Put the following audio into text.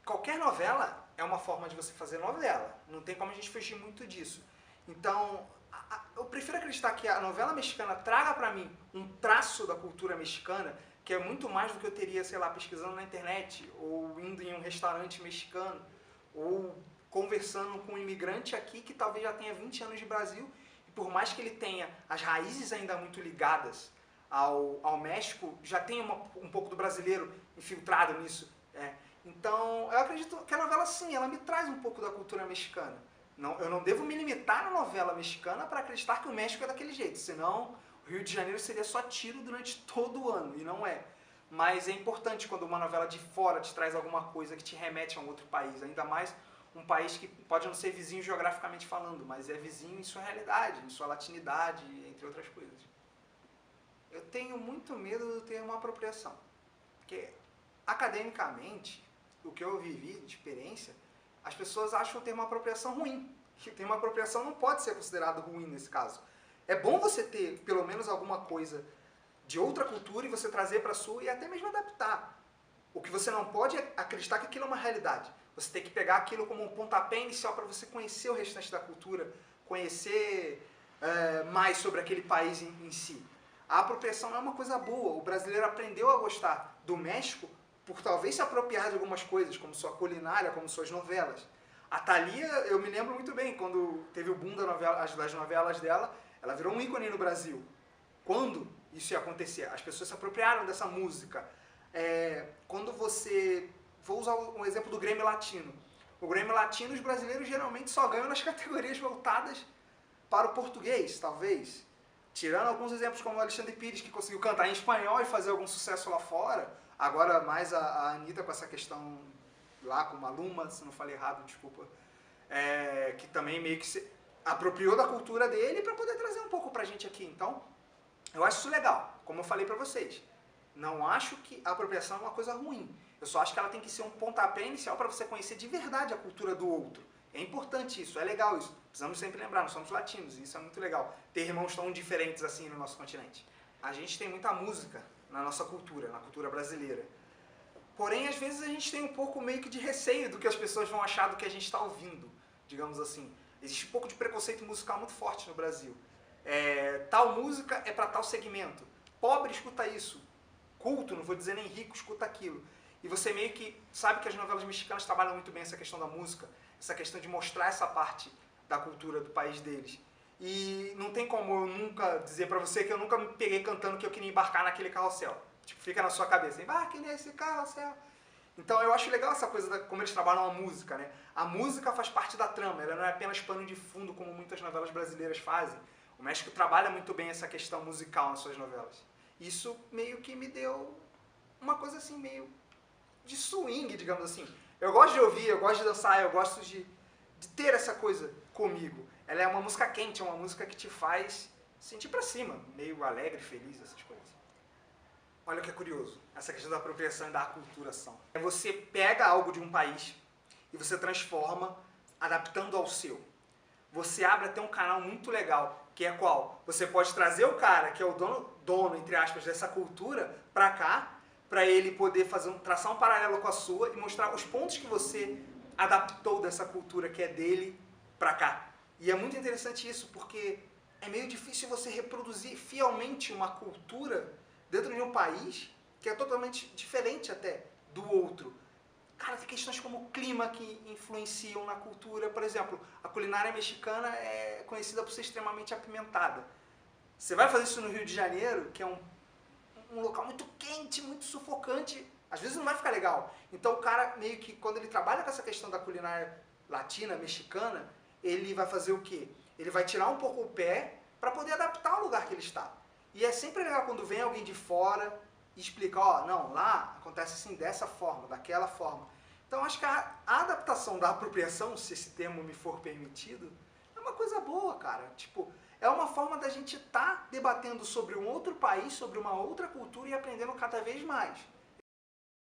qualquer novela é uma forma de você fazer novela. Não tem como a gente fugir muito disso. Então, eu prefiro acreditar que a novela mexicana traga pra mim um traço da cultura mexicana, que é muito mais do que eu teria, sei lá, pesquisando na internet, ou indo em um restaurante mexicano, ou conversando com um imigrante aqui que talvez já tenha 20 anos de Brasil, e por mais que ele tenha as raízes ainda muito ligadas ao México, já tem um pouco do brasileiro infiltrado nisso. Então, eu acredito que a novela, sim, ela me traz um pouco da cultura mexicana. Não, eu não devo me limitar na novela mexicana para acreditar que o México é daquele jeito, senão o Rio de Janeiro seria só tiro durante todo o ano, e não é. Mas é importante quando uma novela de fora te traz alguma coisa que te remete a um outro país, ainda mais um país que pode não ser vizinho geograficamente falando, mas é vizinho em sua realidade, em sua latinidade, entre outras coisas. Eu tenho muito medo de ter uma apropriação, porque academicamente, o que eu vivi de experiência, as pessoas acham o termo apropriação ruim. O termo apropriação não pode ser considerado ruim nesse caso. É bom você ter pelo menos alguma coisa de outra cultura e você trazer para a sua e até mesmo adaptar. O que você não pode é acreditar que aquilo é uma realidade. Você tem que pegar aquilo como um pontapé inicial para você conhecer o restante da cultura, conhecer mais sobre aquele país em si. A apropriação não é uma coisa boa. O brasileiro aprendeu a gostar do México por talvez se apropriar de algumas coisas, como sua culinária, como suas novelas. A Thalia, eu me lembro muito bem, quando teve o boom das novelas dela, ela virou um ícone no Brasil. Quando isso ia acontecer? As pessoas se apropriaram dessa música. Quando você... Vou usar um exemplo do Grêmio Latino. O Grêmio Latino, os brasileiros geralmente só ganham nas categorias voltadas para o português, talvez. Tirando alguns exemplos como o Alexandre Pires, que conseguiu cantar em espanhol e fazer algum sucesso lá fora. Agora mais a Anitta com essa questão lá com Maluma, se não falei errado, desculpa. Que também meio que se apropriou da cultura dele para poder trazer um pouco pra gente aqui. Então, eu acho isso legal, como eu falei pra vocês. Não acho que a apropriação é uma coisa ruim. Eu só acho que ela tem que ser um pontapé inicial para você conhecer de verdade a cultura do outro. É importante isso, é legal isso. Precisamos sempre lembrar, nós somos latinos, e isso é muito legal. Ter irmãos tão diferentes assim no nosso continente. A gente tem muita música na nossa cultura, na cultura brasileira. Porém, às vezes a gente tem um pouco meio que de receio do que as pessoas vão achar do que a gente está ouvindo, digamos assim. Existe um pouco de preconceito musical muito forte no Brasil. Tal música é para tal segmento. Pobre escuta isso. Culto, não vou dizer nem rico, escuta aquilo. E você meio que sabe que as novelas mexicanas trabalham muito bem essa questão da música, essa questão de mostrar essa parte da cultura do país deles. E não tem como eu nunca dizer pra você que eu nunca me peguei cantando que eu queria embarcar naquele carrossel. Tipo, fica na sua cabeça, embarque nesse carrossel. Então eu acho legal essa coisa, como eles trabalham a música, né? A música faz parte da trama, ela não é apenas pano de fundo como muitas novelas brasileiras fazem. O México trabalha muito bem essa questão musical nas suas novelas. Isso meio que me deu uma coisa assim, meio de swing, digamos assim. Eu gosto de ouvir, eu gosto de dançar, eu gosto de ter essa coisa comigo. Ela é uma música quente, é uma música que te faz sentir pra cima, meio alegre, feliz, essas coisas. Olha o que é curioso, essa questão da apropriação e da aculturação. Você pega algo de um país e você transforma, adaptando ao seu. Você abre até um canal muito legal, que é qual? Você pode trazer o cara, que é o dono entre aspas, dessa cultura, pra cá, para ele poder traçar um paralelo com a sua e mostrar os pontos que você adaptou dessa cultura que é dele para cá. E é muito interessante isso, porque é meio difícil você reproduzir fielmente uma cultura dentro de um país que é totalmente diferente até do outro. Cara, tem questões como o clima que influenciam na cultura. Por exemplo, a culinária mexicana é conhecida por ser extremamente apimentada. Você vai fazer isso no Rio de Janeiro, que é um local muito quente, muito sufocante, às vezes não vai ficar legal. Então o cara meio que, quando ele trabalha com essa questão da culinária latina, mexicana, ele vai fazer o quê? Ele vai tirar um pouco o pé para poder adaptar o lugar que ele está. E é sempre legal quando vem alguém de fora e explica, ó, não, lá acontece assim dessa forma, daquela forma. Então acho que a adaptação da apropriação, se esse termo me for permitido, é uma coisa boa, cara. Tipo, é uma forma da gente estar debatendo sobre um outro país, sobre uma outra cultura e aprendendo cada vez mais.